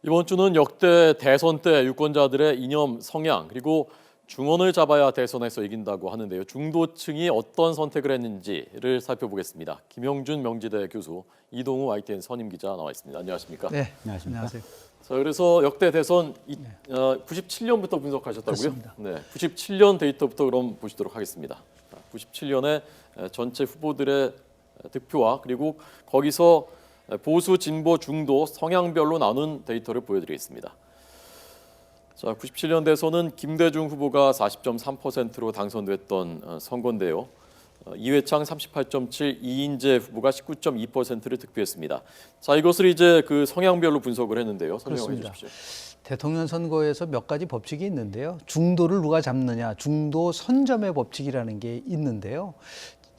이번 주는 역대 대선 때 유권자들의 이념, 성향 그리고 중원을 잡아야 대선에서 이긴다고 하는데요. 중도층이 어떤 선택을 했는지를 살펴보겠습니다. 김영준 명지대 교수, 이동우 YTN 선임 기자 나와 있습니다. 안녕하십니까? 네, 안녕하십니까? 안녕하세요. 자, 그래서 역대 대선 97년부터 분석하셨다고요? 그렇습니다. 네, 97년 데이터부터 그럼 보시도록 하겠습니다. 97년에 전체 후보들의 득표와 그리고 거기서 보수, 진보, 중도 성향별로 나눈 데이터를 보여드리겠습니다. 자, 97년 대선은 김대중 후보가 40.3%로 당선됐던 선거인데요. 이회창 38.7, 이인재 후보가 19.2%를 득표했습니다. 자, 이것을 이제 그 성향별로 분석을 했는데요. 설명해 그렇습니다. 주십시오. 대통령 선거에서 몇 가지 법칙이 있는데요. 중도를 누가 잡느냐, 중도 선점의 법칙이라는 게 있는데요.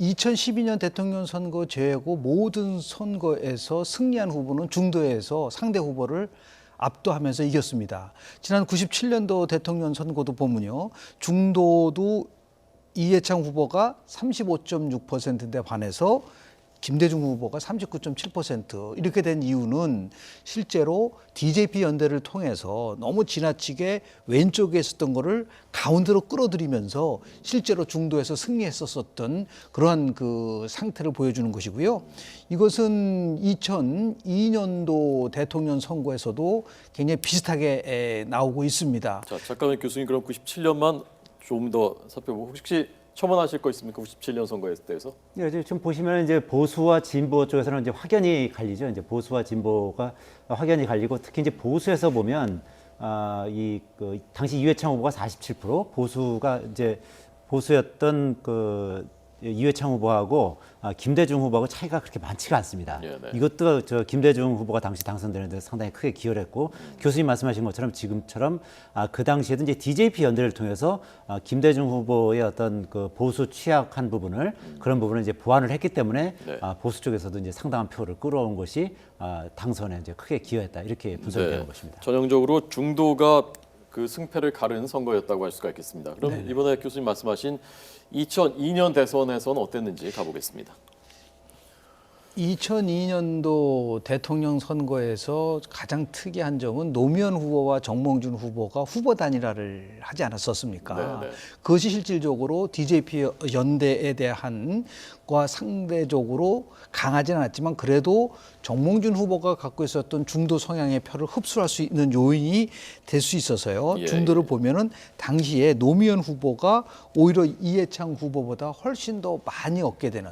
2012년 대통령 선거 제외고 모든 선거에서 승리한 후보는 중도에서 상대 후보를 압도하면서 이겼습니다. 지난 97년도 대통령 선거도 보면요. 중도도 이해창 후보가 35.6%에 반해서 김대중 후보가 39.7% 이렇게 된 이유는 실제로 DJP 연대를 통해서 너무 지나치게 왼쪽에 있었던 거를 가운데로 끌어들이면서 실제로 중도에서 승리했었던 그러한 그 상태를 보여주는 것이고요. 이것은 2002년도 대통령 선거에서도 굉장히 비슷하게 나오고 있습니다. 자, 잠깐만 교수님 그럼 97년만 좀 더 살펴보고 혹시 첨언하실 거 있습니까? 97년 선거에 대해서? 네, 지금 보시면 이제 보수와 진보 쪽에서는 이제 확연히 갈리죠. 이제 보수와 진보가 확연히 갈리고 특히 이제 보수에서 보면 그 당시 이회창 후보가 47%, 보수가 이제 보수였던 그 이회창 후보하고 김대중 후보하고 차이가 그렇게 많지가 않습니다. 네네. 이것도 저 김대중 후보가 당시 당선되는데 상당히 크게 기여를 했고 교수님 말씀하신 것처럼 지금처럼 그 당시에도 이제 DJP 연대를 통해서 김대중 후보의 어떤 그 보수 취약한 부분을 그런 부분을 이제 보완을 했기 때문에 네. 보수 쪽에서도 이제 상당한 표를 끌어온 것이 당선에 이제 크게 기여했다 이렇게 분석이 되는 것입니다. 전형적으로 중도가 그 승패를 가른 선거였다고 할 수가 있겠습니다. 그럼 네네. 이번에 교수님 말씀하신 2002년 대선에서는 어땠는지 가보겠습니다. 2002년도 대통령 선거에서 가장 특이한 점은 노무현 후보와 정몽준 후보가 후보 단일화를 하지 않았었습니까? 네네. 그것이 실질적으로 DJP 연대에 대한 과 상대적으로 강하진 않았지만 그래도 정몽준 후보가 갖고 있었던 중도 성향의 표를 흡수할 수 있는 요인이 될 수 있어서요. 예, 중도를 예. 보면은 당시에 노무현 후보가 오히려 이해창 후보보다 훨씬 더 많이 얻게 되는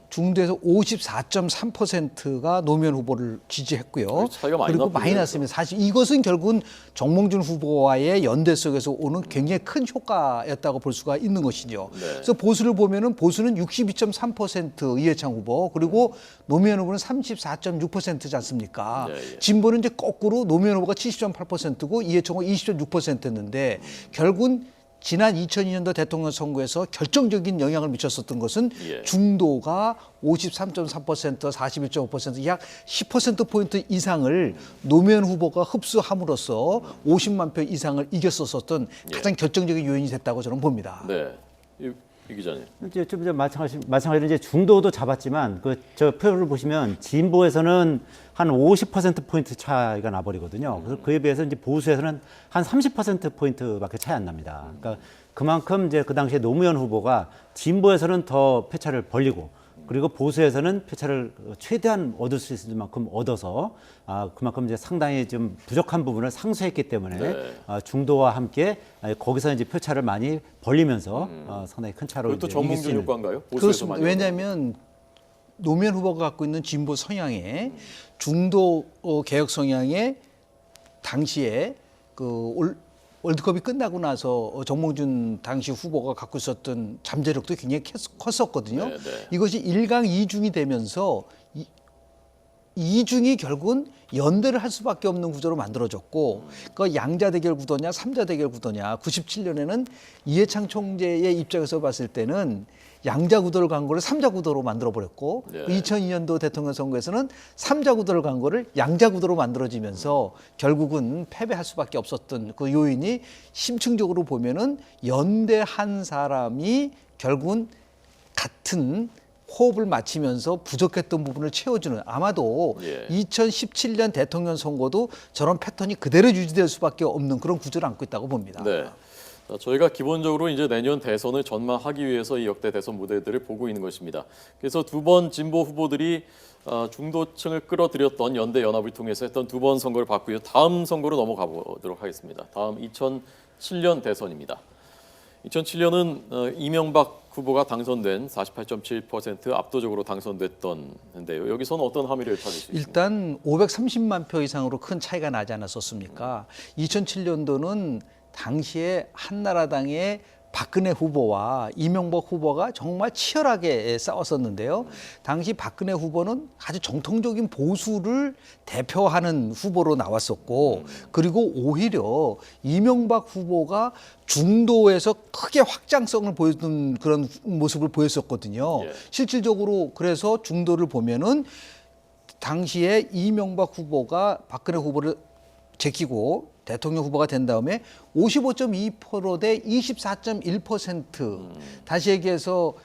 중도에서 54.3%가 노무현 후보를 지지했고요. 차이가 많이 그리고 났군요. 많이 났습니다. 사실 이것은 결국은 정몽준 후보와의 연대 속에서 오는 굉장히 큰 효과였다고 볼 수가 있는 것이죠. 네. 그래서 보수를 보면은 보수는 62.3% 이해창 후보 그리고 노무현 후보는 34.6%지 않습니까? 네, 예. 진보는 이제 거꾸로 노무현 후보가 70.8%고 이해창 후보가 20.6%였는데 결국은 지난 2002년도 대통령 선거에서 결정적인 영향을 미쳤었던 것은 예. 중도가 53.3%, 41.5%, 약 10%포인트 이상을 노무현 후보가 흡수함으로써 50만 표 이상을 이겼었던 가장 결정적인 요인이 됐다고 저는 봅니다. 네, 이 기자님. 이제 좀 이제 마찬가지로 이제 중도도 잡았지만 그 저 표를 보시면 진보에서는 한 50%포인트 차이가 나버리거든요. 그래서 그에 비해서 이제 보수에서는 한 30%포인트밖에 차이 안 납니다. 그러니까 그만큼 이제 그 당시에 노무현 후보가 진보에서는 더 표차를 벌리고 그리고 보수에서는 표차를 최대한 얻을 수 있을 만큼 얻어서 그만큼 이제 상당히 좀 부족한 부분을 상쇄했기 때문에 네. 중도와 함께 거기서 이제 표차를 많이 벌리면서 상당히 큰 차로 그것도 이제 이길 수 정몽준 있는 효과인가요? 보수에서 그렇습니다. 많이 왜냐하면 노무현 후보가 갖고 있는 진보 성향에 중도 개혁 성향에 당시에 그 월드컵이 끝나고 나서 정몽준 당시 후보가 갖고 있었던 잠재력도 굉장히 컸었거든요. 네, 네. 이것이 일강 이중이 되면서 이중이 결국은 연대를 할 수밖에 없는 구조로 만들어졌고 그 양자 대결 구도냐 삼자 대결 구도냐 97년에는 이해창 총재의 입장에서 봤을 때는 양자 구도를 간 거를 삼자 구도로 만들어 버렸고 네. 2002년도 대통령 선거에서는 삼자 구도를 간 거를 양자 구도로 만들어지면서 결국은 패배할 수밖에 없었던 그 요인이 심층적으로 보면은 연대한 사람이 결국은 같은 호흡을 맞추면서 부족했던 부분을 채워주는 아마도 예. 2017년 대통령 선거도 저런 패턴이 그대로 유지될 수밖에 없는 그런 구조를 안고 있다고 봅니다. 네. 자, 저희가 기본적으로 이제 내년 대선을 전망하기 위해서 이 역대 대선 무대들을 보고 있는 것입니다. 그래서 두 번 진보 후보들이 중도층을 끌어들였던 연대 연합을 통해서 했던 두 번 선거를 봤고요. 다음 선거로 넘어가 보도록 하겠습니다. 다음 2007년 대선입니다. 2007년은 이명박 후보가 당선된 48.7% 압도적으로 당선됐던데요. 여기서는 어떤 함의를 찾을 수 있습니까? 일단 530만 표 이상으로 큰 차이가 나지 않았었습니까? 2007년도는 당시에 한나라당의 박근혜 후보와 이명박 후보가 정말 치열하게 싸웠었는데요. 당시 박근혜 후보는 아주 정통적인 보수를 대표하는 후보로 나왔었고, 그리고 오히려 이명박 후보가 중도에서 크게 확장성을 보여주는 그런 모습을 보였었거든요. 예. 실질적으로 그래서 중도를 보면은 당시에 이명박 후보가 박근혜 후보를 제끼고 대통령 후보가 된 다음에 55.2%대 24.1%. 다시 얘기해서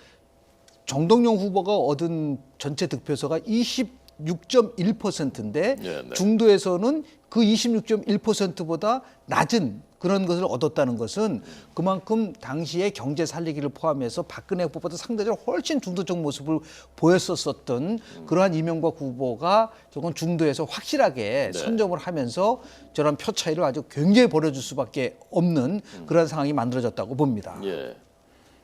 정동영 후보가 얻은 전체 득표수가 26.1%인데 네, 네. 중도에서는 그 26.1%보다 낮은 그런 것을 얻었다는 것은 그만큼 당시의 경제 살리기를 포함해서 박근혜 후보보다 상대적으로 훨씬 중도적 모습을 보였었던 그러한 이명박 후보가 조금 중도에서 확실하게 네. 선점을 하면서 저런 표 차이를 아주 굉장히 벌어질 수밖에 없는 그런 상황이 만들어졌다고 봅니다. 예.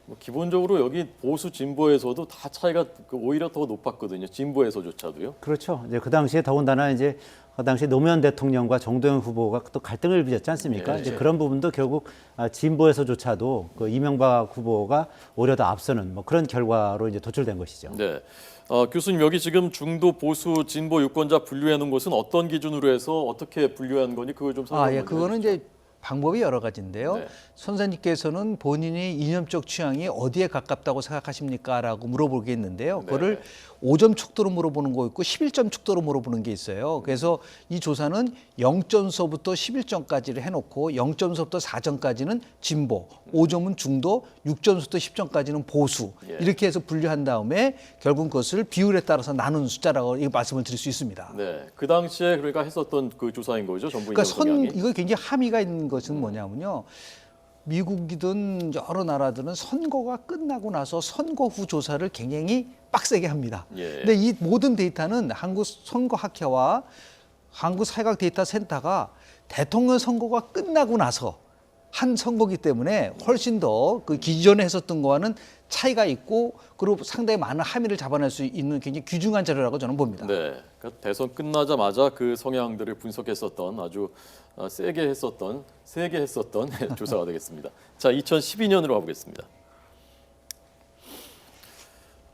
뭐 기본적으로 여기 보수 진보에서도 다 차이가 오히려 더 높았거든요. 진보에서조차도요. 그렇죠. 이제 그 당시에 더군다나 이제 그 당시 노무현 대통령과 정동영 후보가 또 갈등을 빚었지 않습니까? 네. 이제 그런 부분도 결국 진보에서조차도 그 이명박 후보가 오히려 더 앞서는 뭐 그런 결과로 이제 도출된 것이죠. 네. 교수님 여기 지금 중도 보수 진보 유권자 분류해 놓은 것은 어떤 기준으로 해서 어떻게 분류한 거니 그걸 좀 설명 예, 그거는 이제 방법이 여러 가지인데요. 네. 선생님께서는 본인이 이념적 취향이 어디에 가깝다고 생각하십니까? 라고 물어보겠는데요. 네. 그거를 5점 촉도로 물어보는 거 있고 11점 촉도로 물어보는 게 있어요. 그래서 이 조사는 0점서부터 11점까지를 해놓고 0점서부터 4점까지는 진보, 5점은 중도, 6점서부터 10점까지는 보수 예. 이렇게 해서 분류한 다음에 결국 그것을 비율에 따라서 나눈 숫자라고 말씀을 드릴 수 있습니다. 네. 그 당시에 그러니까 했었던 그 조사인 거죠. 전부 그러니까 이념 성향이. 이거 굉장히 함의가 있는 것은 뭐냐면요. 미국이든 여러 나라들은 선거가 끝나고 나서 선거 후 조사를 굉장히 빡세게 합니다. 예. 근데 이 모든 데이터는 한국선거학회와 한국사회학데이터센터가 대통령 선거가 끝나고 나서 한 선거기 때문에 훨씬 더 그 기존에 했었던 거와는 차이가 있고 그리고 상당히 많은 함의를 잡아낼 수 있는 굉장히 귀중한 자료라고 저는 봅니다. 네. 그러니까 대선 끝나자마자 그 성향들을 분석했었던 아주 세게 했었던 조사가 되겠습니다. 자, 2012년으로 가보겠습니다.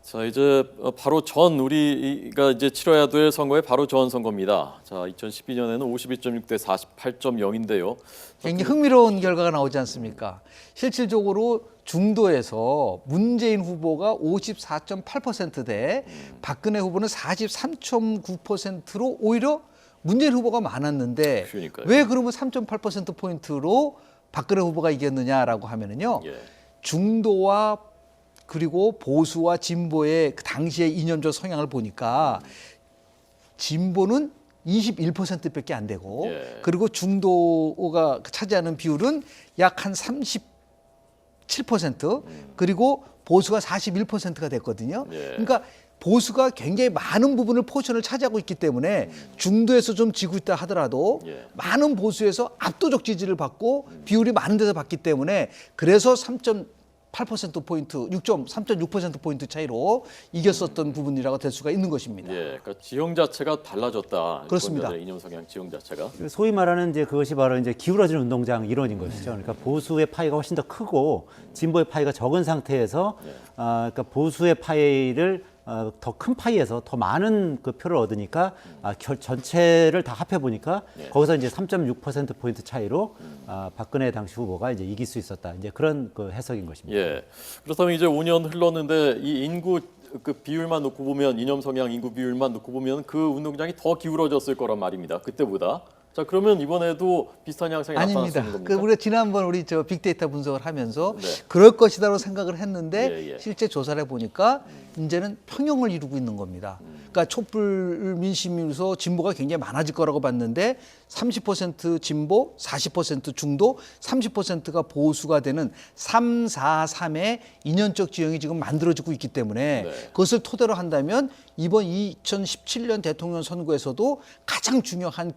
자, 이제 바로 전 우리가 이제 치러야 될 선거의 바로 전 선거입니다. 자, 2012년에는 52.6대 48.0인데요. 굉장히 흥미로운 결과가 나오지 않습니까? 실질적으로 중도에서 문재인 후보가 54.8%대 박근혜 후보는 43.9%로 오히려 문재인 후보가 많았는데 그러니까요. 왜 그러면 3.8%포인트로 박근혜 후보가 이겼느냐라고 하면은요. 예. 중도와 그리고 보수와 진보의 그 당시의 이념적 성향을 보니까 진보는 21%밖에 안 되고 예. 그리고 중도가 차지하는 비율은 약 한 37% 그리고 보수가 41%가 됐거든요. 예. 그러니까 보수가 굉장히 많은 부분을 포션을 차지하고 있기 때문에 중도에서 좀 지고 있다 하더라도 예. 많은 보수에서 압도적 지지를 받고 비율이 많은 데서 받기 때문에 그래서 3.8%포인트, 3.6%포인트 차이로 이겼었던 부분이라고 될 수가 있는 것입니다. 예. 그러니까 지형 자체가 달라졌다. 그렇습니다. 유권자들의 이념 성향 지형 자체가. 소위 말하는 이제 그것이 바로 이제 기울어진 운동장 이론인 것이죠. 그러니까 보수의 파이가 훨씬 더 크고 진보의 파이가 적은 상태에서 그러니까 보수의 파이를 더 큰 파이에서 더 많은 그 표를 얻으니까 전체를 다 합해 보니까 거기서 이제 3.6%포인트 차이로 박근혜 당시 후보가 이제 이길 수 있었다. 이제 그런 그 해석인 것입니다. 예. 그렇다면 이제 5년 흘렀는데 이 인구 그 비율만 놓고 보면 이념 성향 인구 비율만 놓고 보면 그 운동장이 더 기울어졌을 거란 말입니다. 그때보다. 자, 그러면 이번에도 비슷한 양상이 나타날 수 아닙니다. 있는 그 겁니까? 우리가 지난번 우리 저 빅데이터 분석을 하면서 네. 그럴 것이다라고 생각을 했는데 예, 예. 실제 조사를 해보니까 이제는 평형을 이루고 있는 겁니다. 그러니까 촛불 민심으로서 진보가 굉장히 많아질 거라고 봤는데 30% 진보, 40% 중도, 30%가 보수가 되는 3, 4, 3의 이념적 지형이 지금 만들어지고 있기 때문에 네. 그것을 토대로 한다면 이번 2017년 대통령 선거에서도 가장 중요한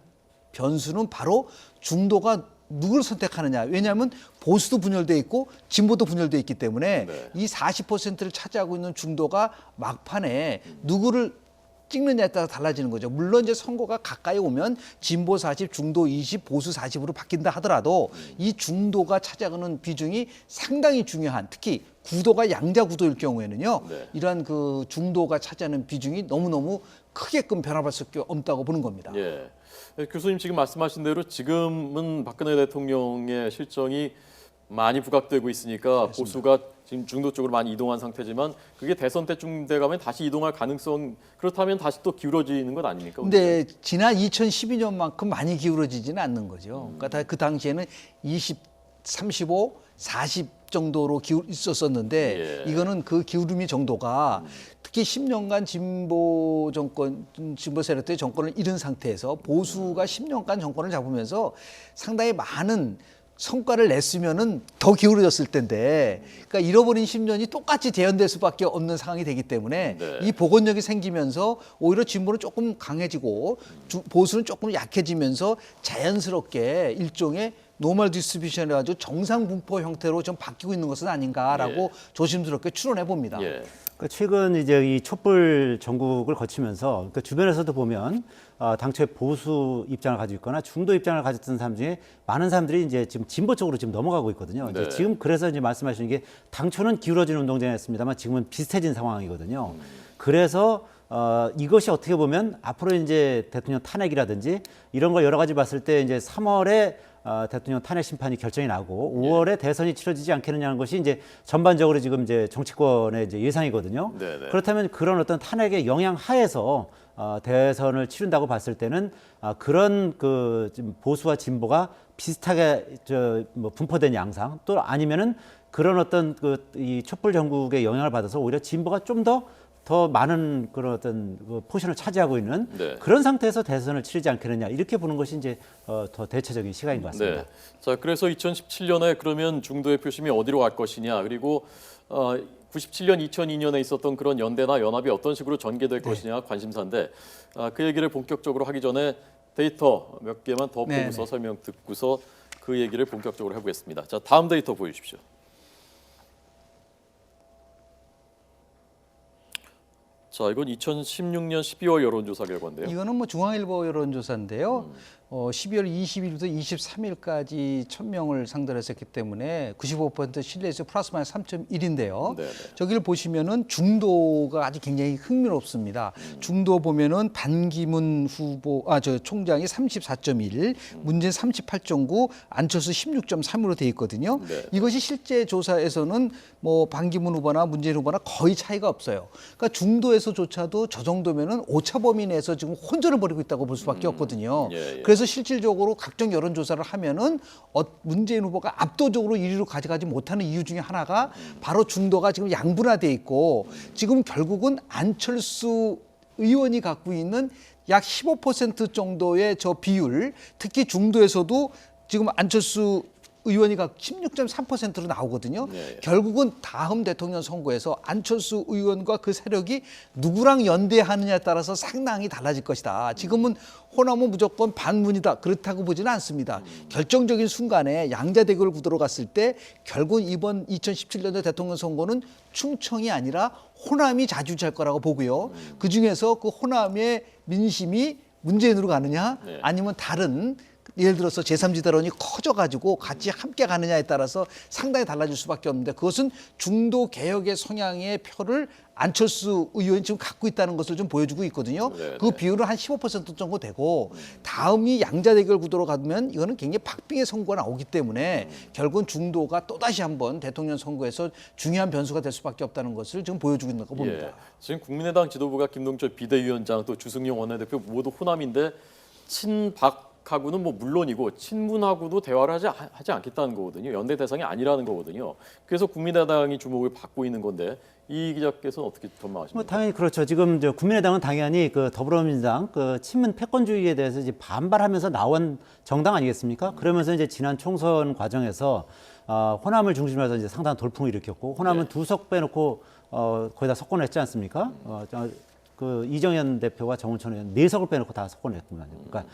변수는 바로 중도가 누구를 선택하느냐. 왜냐하면 보수도 분열돼 있고 진보도 분열돼 있기 때문에 네. 이 40%를 차지하고 있는 중도가 막판에 누구를 찍느냐에 따라 달라지는 거죠. 물론 이제 선거가 가까이 오면 진보 40, 중도 20, 보수 40으로 바뀐다 하더라도 이 중도가 차지하는 비중이 상당히 중요한, 특히 구도가 양자 구도일 경우에는요. 네. 이러한 그 중도가 차지하는 비중이 너무너무 크게끔 변화할 수밖에 없다고 보는 겁니다. 예. 교수님 지금 말씀하신 대로 지금은 박근혜 대통령의 실정이 많이 부각되고 있으니까 보수가 지금 중도 쪽으로 많이 이동한 상태지만 그게 대선 때쯤 돼 가면 다시 이동할 가능성, 그렇다면 다시 또 기울어지는 것 아닙니까? 근데 지난 2012년만큼 많이 기울어지지는 않는 거죠. 그러니까 그 당시에는 20, 35, 40 정도로 있었었는데 예. 이거는 그 기울음이 정도가 특히 10년간 진보 정권, 진보 세력들의 정권을 잃은 상태에서 보수가 10년간 정권을 잡으면서 상당히 많은 성과를 냈으면은 더 기울어졌을 텐데, 그러니까 잃어버린 10년이 똑같이 재현될 수밖에 없는 상황이 되기 때문에 네. 이 복원력이 생기면서 오히려 진보는 조금 강해지고 보수는 조금 약해지면서 자연스럽게 일종의 노멀 디스트리뷰션을 가지고 정상 분포 형태로 좀 바뀌고 있는 것은 아닌가라고 조심스럽게 추론해 봅니다. 예. 그러니까 최근 이제 이 촛불 전국을 거치면서 그러니까 주변에서도 보면 당초에 보수 입장을 가지고 있거나 중도 입장을 가졌던 사람 중에 많은 사람들이 이제 지금 진보 쪽으로 지금 넘어가고 있거든요. 네. 이제 지금 그래서 이제 말씀하시는 게 당초는 기울어진 운동장이었습니다만 지금은 비슷해진 상황이거든요. 그래서 이것이 어떻게 보면 앞으로 이제 대통령 탄핵이라든지 이런 걸 여러 가지 봤을 때 이제 3월에 대통령 탄핵 심판이 결정이 나고 5월에 대선이 치러지지 않겠느냐는 것이 이제 전반적으로 지금 이제 정치권의 이제 예상이거든요. 네네. 그렇다면 그런 어떤 탄핵의 영향 하에서 대선을 치른다고 봤을 때는 그런 그 지금 보수와 진보가 비슷하게 뭐 분포된 양상 또 아니면은 그런 어떤 그 이 촛불 전국의 영향을 받아서 오히려 진보가 좀 더 많은 그런 어떤 그 포션을 차지하고 있는 네. 그런 상태에서 대선을 치르지 않겠느냐 이렇게 보는 것이 이제 더 대체적인 시각인 것 같습니다. 네. 자, 그래서 2017년에 그러면 중도의 표심이 어디로 갈 것이냐, 그리고 97년, 2002년에 있었던 그런 연대나 연합이 어떤 식으로 전개될 것이냐 관심사인데 그 얘기를 본격적으로 하기 전에 데이터 몇 개만 더 네, 보고서 설명 듣고서 그 얘기를 본격적으로 해보겠습니다. 자, 다음 데이터 보여주십시오. 자, 이건 2016년 12월 여론조사 결과인데요. 이거는 뭐 중앙일보 여론조사인데요. 12월 20일부터 23일까지 1,000명을 상대로 했었기 때문에 95% 신뢰수 플러스 마이너스 3.1인데요. 네네. 저기를 보시면은 중도가 아주 굉장히 흥미롭습니다. 중도 보면은 반기문 후보, 저 총장이 34.1, 문재인 38.9, 안철수 16.3으로 돼 있거든요. 네. 이것이 실제 조사에서는 뭐 반기문 후보나 문재인 후보나 거의 차이가 없어요. 그러니까 중도에서조차도 저 정도면은 오차 범위 내에서 지금 혼전을 벌이고 있다고 볼 수밖에 없거든요. 예, 예. 그래서 실질적으로 각종 여론조사를 하면은 문재인 후보가 압도적으로 1위로 가져가지 못하는 이유 중에 하나가 바로 중도가 지금 양분화돼 있고 지금 결국은 안철수 의원이 갖고 있는 약 15% 정도의 저 비율, 특히 중도에서도 지금 안철수 의원이 16.3%로 나오거든요. 네. 결국은 다음 대통령 선거에서 안철수 의원과 그 세력이 누구랑 연대하느냐에 따라서 상당히 달라질 것이다. 지금은 호남은 무조건 반문이다. 그렇다고 보지는 않습니다. 결정적인 순간에 양자 대결 구도로 갔을 때 결국 이번 2017년도 대통령 선거는 충청이 아니라 호남이 좌지우지할 거라고 보고요. 그중에서 그 호남의 민심이 문재인으로 가느냐 네. 아니면 다른 예를 들어서 제3지대론이 커져가지고 같이 함께 가느냐에 따라서 상당히 달라질 수밖에 없는데 그것은 중도 개혁의 성향의 표를 안철수 의원이 지금 갖고 있다는 것을 좀 보여주고 있거든요. 네, 그 비율은 한 15% 정도 되고 다음이 양자 대결 구도로 가면 이거는 굉장히 박빙의 선거가 나오기 때문에 결국은 중도가 또다시 한번 대통령 선거에서 중요한 변수가 될 수밖에 없다는 것을 지금 보여주고 있는 거 봅니다. 예. 지금 국민의당 지도부가 김동철 비대위원장 또 주승용 원내대표 모두 호남인데 친박 개혁하고는 뭐 물론이고 친문하고도 대화를 하지 않겠다는 거거든요. 연대 대상이 아니라는 거거든요. 그래서 국민의당이 주목을 받고 있는 건데 이 기자께서는 어떻게 전망하십니까? 뭐 당연히 그렇죠. 지금 저 국민의당은 당연히 그 더불어민주당 그 친문 패권주의에 대해서 이제 반발하면서 나온 정당 아니겠습니까? 그러면서 이제 지난 총선 과정에서 호남을 중심으로 해서 이제 상당한 돌풍을 일으켰고 호남은 네. 2석 빼놓고 거의 다 석권했지 않습니까? 그 이정현 대표와 정운천 의원 4석을 빼놓고 다 석권했군요. 그러니까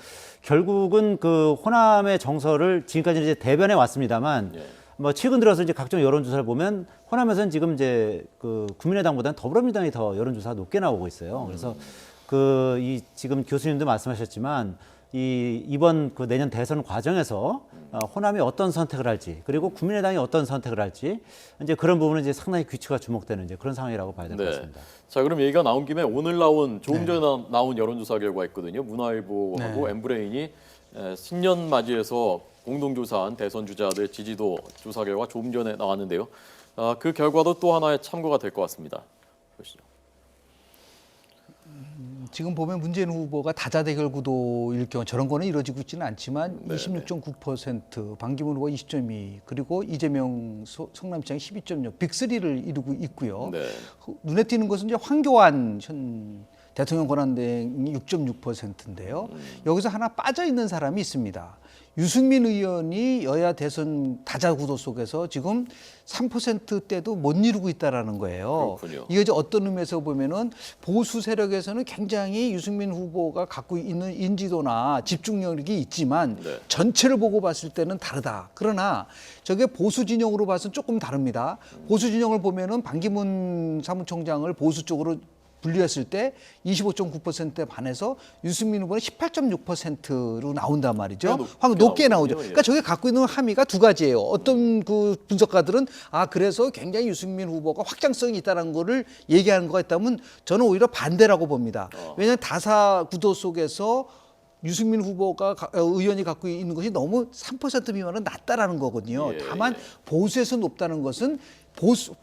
결국은 그 호남의 정서를 지금까지 이제 대변해 왔습니다만 예. 뭐 최근 들어서 이제 각종 여론조사를 보면 호남에서는 지금 이제 그 국민의당보다는 더불어민주당이 더 여론조사가 높게 나오고 있어요. 그래서 그 이 지금 교수님도 말씀하셨지만 이번 그 내년 대선 과정에서 호남이 어떤 선택을 할지 그리고 국민의당이 어떤 선택을 할지 이제 그런 부분은 이제 상당히 귀추가 주목되는 이제 그런 상황이라고 봐야 될 것 같습니다. 자, 그럼 얘기가 나온 김에 오늘 조금 전에 나온 여론조사 결과 있거든요. 문화일보하고 엠브레인이 신년 맞이해서 공동조사한 대선 주자들 지지도 조사 결과 조금 전에 나왔는데요. 그 결과도 또 하나의 참고가 될 것 같습니다. 보시죠. 지금 보면 문재인 후보가 다자대결 구도일 경우 저런 거는 이루어지고 있지는 않지만 네, 26.9%, 반기문 후보가 20.2, 그리고 이재명 성남시장이 12.6, 빅3를 이루고 있고요. 네. 눈에 띄는 것은 이제 황교안 현 대통령 권한대행이 6.6%인데요. 여기서 하나 빠져 있는 사람이 있습니다. 유승민 의원이 여야 대선 다자 구도 속에서 지금 3%대도 못 이루고 있다라는 거예요. 그렇군요. 이게 이제 어떤 의미에서 보면은 보수 세력에서는 굉장히 유승민 후보가 갖고 있는 인지도나 집중력이 있지만 네. 전체를 보고 봤을 때는 다르다. 그러나 저게 보수 진영으로 봐서는 조금 다릅니다. 보수 진영을 보면은 반기문 사무총장을 보수 쪽으로 분류했을 때 25.9%에 반해서 유승민 후보는 18.6%로 나온단 말이죠. 높게 나오죠. 그러니까 저게 갖고 있는 함의가 두 가지예요. 어떤 그 분석가들은 그래서 굉장히 유승민 후보가 확장성이 있다는 거를 얘기하는 거가 있다면 저는 오히려 반대라고 봅니다. 왜냐하면 다사 구도 속에서 유승민 후보가 의원이 갖고 있는 것이 너무 3% 미만은 낮다라는 거거든요. 다만 보수에서 높다는 것은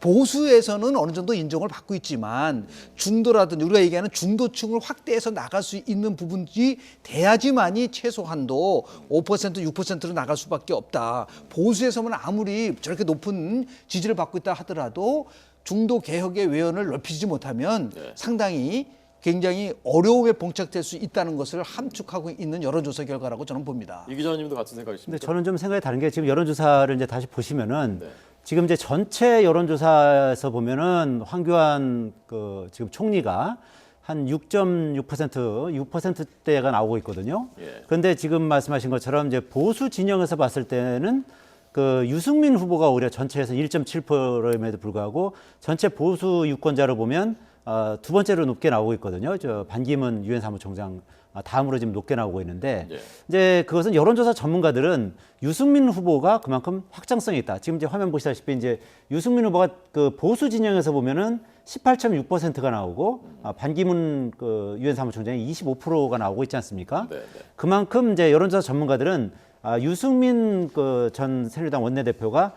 보수에서는 어느 정도 인정을 받고 있지만 중도라든지 우리가 얘기하는 중도층을 확대해서 나갈 수 있는 부분이 돼야지만이 최소한도 5% 6%로 나갈 수밖에 없다. 보수에서는 아무리 저렇게 높은 지지를 받고 있다 하더라도 중도 개혁의 외연을 넓히지 못하면 상당히 굉장히 어려움에 봉착될 수 있다는 것을 함축하고 있는 여론조사 결과라고 저는 봅니다. 이 기자님도 같은 생각이십니까? 근데 저는 좀 생각이 다른 게 지금 여론조사를 이제 다시 보시면은 네. 지금 이제 전체 여론조사에서 보면은 황교안 그 지금 총리가 한 6.6%대가 나오고 있거든요. 예. 그런데 지금 말씀하신 것처럼 이제 보수 진영에서 봤을 때는 그 유승민 후보가 오히려 전체에서 1.7%임에도 불구하고 전체 보수 유권자로 보면 두 번째로 높게 나오고 있거든요. 저 반기문 유엔 사무총장 다음으로 지금 높게 나오고 있는데 이제 그것은 여론조사 전문가들은 유승민 후보가 그만큼 확장성이 있다. 지금 이제 화면 보시다시피 이제 유승민 후보가 그 보수 진영에서 보면은 18.6%가 나오고 반기문 그 유엔 사무총장이 25%가 나오고 있지 않습니까? 네, 네. 그만큼 이제 여론조사 전문가들은 유승민 그 전 새누리당 원내대표가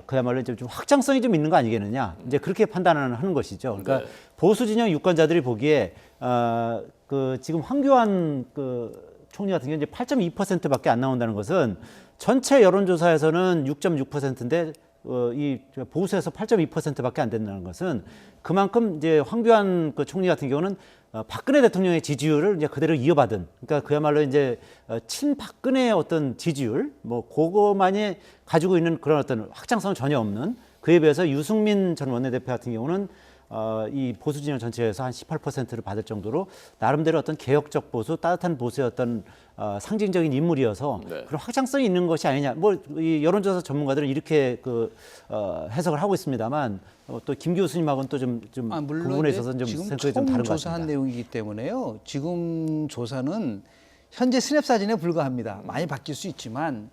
그야말로 이제 좀 확장성이 좀 있는 거 아니겠느냐 이제 그렇게 판단을 하는 것이죠. 그러니까 네. 보수 진영 유권자들이 보기에 그 지금 황교안 그 총리 같은 경우 이제 8.2%밖에 안 나온다는 것은 전체 여론조사에서는 6.6%인데 이 보수에서 8.2%밖에 안 된다는 것은 그만큼 이제 황교안 그 총리 같은 경우는 박근혜 대통령의 지지율을 이제 그대로 이어받은, 그러니까 그야말로 이제 친박근혜의 어떤 지지율, 뭐 그거만이 가지고 있는 그런 어떤 확장성은 전혀 없는, 그에 비해서 유승민 전 원내대표 같은 경우는 이 보수 진영 전체에서 한 18%를 받을 정도로 나름대로 어떤 개혁적 보수, 따뜻한 보수의 어떤 상징적인 인물이어서 네. 그런 확장성이 있는 것이 아니냐. 뭐 이 여론조사 전문가들은 이렇게 그 해석을 하고 있습니다만 또 김 교수님하고는 또 좀 그 물론 부분에 있어서는 좀 지금 생각이 좀 처음 다른 것 조사한 같습니다. 내용이기 때문에요. 지금 조사는 현재 스냅 사진에 불과합니다. 많이 바뀔 수 있지만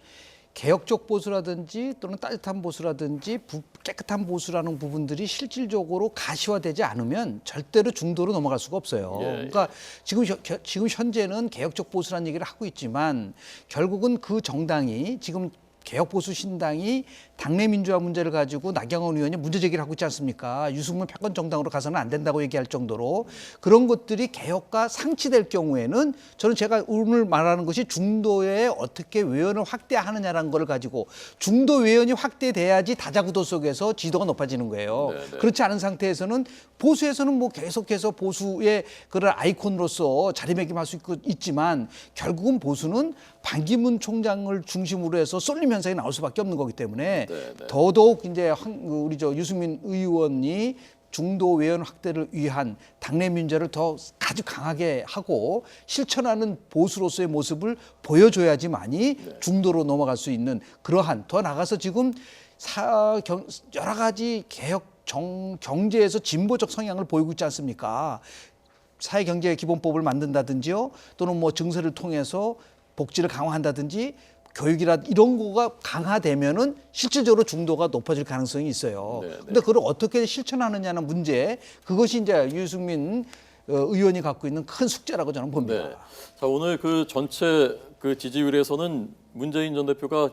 개혁적 보수라든지 또는 따뜻한 보수라든지 깨끗한 보수라는 부분들이 실질적으로 가시화되지 않으면 절대로 중도로 넘어갈 수가 없어요. 그러니까 지금 현재는 개혁적 보수라는 얘기를 하고 있지만 결국은 그 정당이 지금 개혁보수 신당이 당내 민주화 문제를 가지고 나경원 의원이 문제 제기를 하고 있지 않습니까? 유승민 패권 정당으로 가서는 안 된다고 얘기할 정도로 그런 것들이 개혁과 상치될 경우에는 저는 제가 오늘 말하는 것이 중도에 어떻게 외연을 확대하느냐라는 걸 가지고 중도 외연이 확대돼야지 다자구도 속에서 지도가 높아지는 거예요. 네. 그렇지 않은 상태에서는 보수에서는 뭐 계속해서 보수의 그런 아이콘으로서 자리매김할 수 있지만 결국은 보수는 반기문 총장을 중심으로 해서 쏠림 현상이 나올 수밖에 없는 거기 때문에 더더욱 이제 우리 유승민 의원이 중도 외연 확대를 위한 당내 민주화를 더 아주 강하게 하고 실천하는 보수로서의 모습을 보여줘야지만이 중도로 넘어갈 수 있는 그러한 더 나가서 지금 여러 가지 개혁 경제에서 진보적 성향을 보이고 있지 않습니까? 사회경제기본법을 만든다든지요, 또는 뭐 증세를 통해서 복지를 강화한다든지 교육이라 이런 거가 강화되면은 실질적으로 중도가 높아질 가능성이 있어요. 그런데 그걸 어떻게 실천하느냐는 문제, 그것이 이제 유승민 의원이 갖고 있는 큰 숙제라고 저는 봅니다. 네. 자, 오늘 그 전체 그 지지율에서는 문재인 전 대표가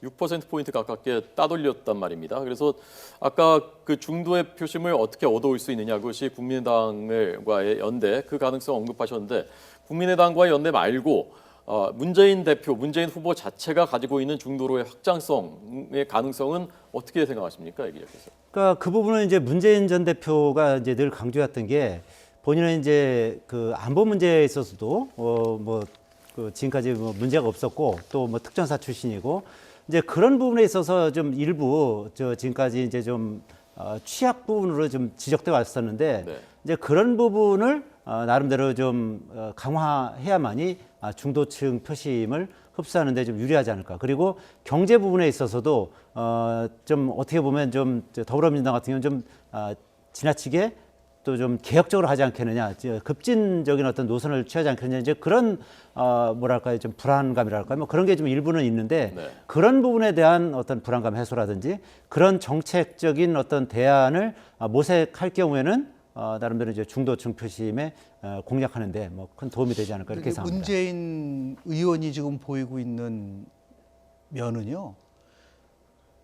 6%포인트 가깝게 따돌렸단 말입니다. 그래서 아까 그 중도의 표심을 어떻게 얻어올 수 있느냐, 그것이 국민의당과의 연대, 그 가능성 언급하셨는데 국민의당과의 연대 말고 문재인 대표, 문재인 후보 자체가 가지고 있는 중도로의 확장성의 가능성은 어떻게 생각하십니까, 이 기자께서? 그러니까 그 부분은 이제 문재인 전 대표가 이제 늘 강조했던 게 본인은 이제 그 안보 문제에 있어서도 그 지금까지 뭐 문제가 없었고 또 뭐 특전사 출신이고 이제 그런 부분에 있어서 좀 일부 지금까지 이제 좀 취약 부분으로 좀 지적돼 왔었는데 이제 그런 부분을 나름대로 좀 강화해야만이 중도층 표심을 흡수하는 데 좀 유리하지 않을까. 그리고 경제 부분에 있어서도 좀 어떻게 보면 좀 더불어민주당 같은 경우는 좀 지나치게 또 좀 개혁적으로 하지 않겠느냐, 급진적인 어떤 노선을 취하지 않겠느냐, 이제 그런 뭐랄까요, 좀 불안감이랄까요, 뭐 그런 게 좀 일부는 있는데 그런 부분에 대한 어떤 불안감 해소라든지 그런 정책적인 어떤 대안을 모색할 경우에는 나름대로 이제 중도층 표심에 공략하는데 뭐 큰 도움이 되지 않을까 이렇게 생각합니다. 문재인 의원이 지금 보이고 있는 면은요,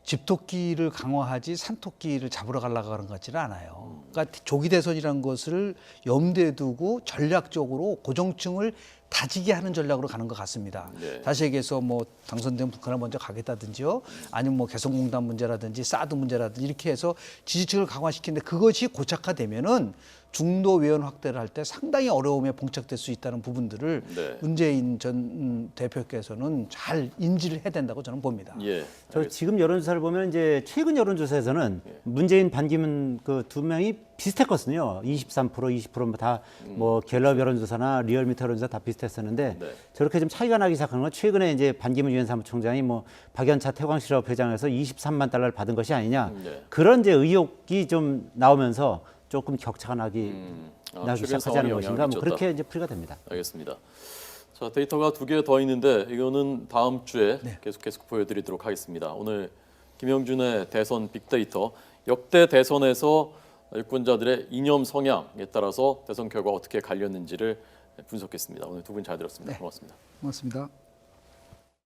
집토끼를 강화하지 산토끼를 잡으러 가려고 하는 것 같지는 않아요. 그러니까 조기 대선이라는 것을 염두에 두고 전략적으로 고정층을 다지게 하는 전략으로 가는 것 같습니다. 다시 얘기해서 뭐 당선되면 북한을 먼저 가겠다든지요, 아니면 뭐 개성공단 문제라든지 사드 문제라든지 이렇게 해서 지지층을 강화시키는데 그것이 고착화되면은 중도 외연 확대를 할 때 상당히 어려움에 봉착될 수 있다는 부분들을 문재인 전 대표께서는 잘 인지를 해야 된다고 저는 봅니다. 저 지금 여론조사를 보면 이제 최근 여론조사에서는 문재인 반기문 그 두 명이 비슷했거든요. 23%, 20% 다 뭐 갤럽 여론조사나 리얼미터 여론조사 다 비슷했었는데 저렇게 좀 차이가 나기 시작하는 건 최근에 이제 반기문 유엔 사무총장이 뭐 박연차 태광실업 회장에서 23만 달러를 받은 것이 아니냐, 그런 이제 의혹이 좀 나오면서 조금 격차가 나기 시작하자는 것인가, 뭐 그렇게 이제 풀이가 됩니다. 알겠습니다. 자, 데이터가 2개 더 있는데 이거는 다음 주에 계속 보여드리도록 하겠습니다. 오늘 김영준의 대선 빅데이터, 역대 대선에서 유권자들의 이념 성향에 따라서 대선 결과 어떻게 갈렸는지를 분석했습니다. 오늘 두 분 잘 들었습니다. 고맙습니다. 고맙습니다.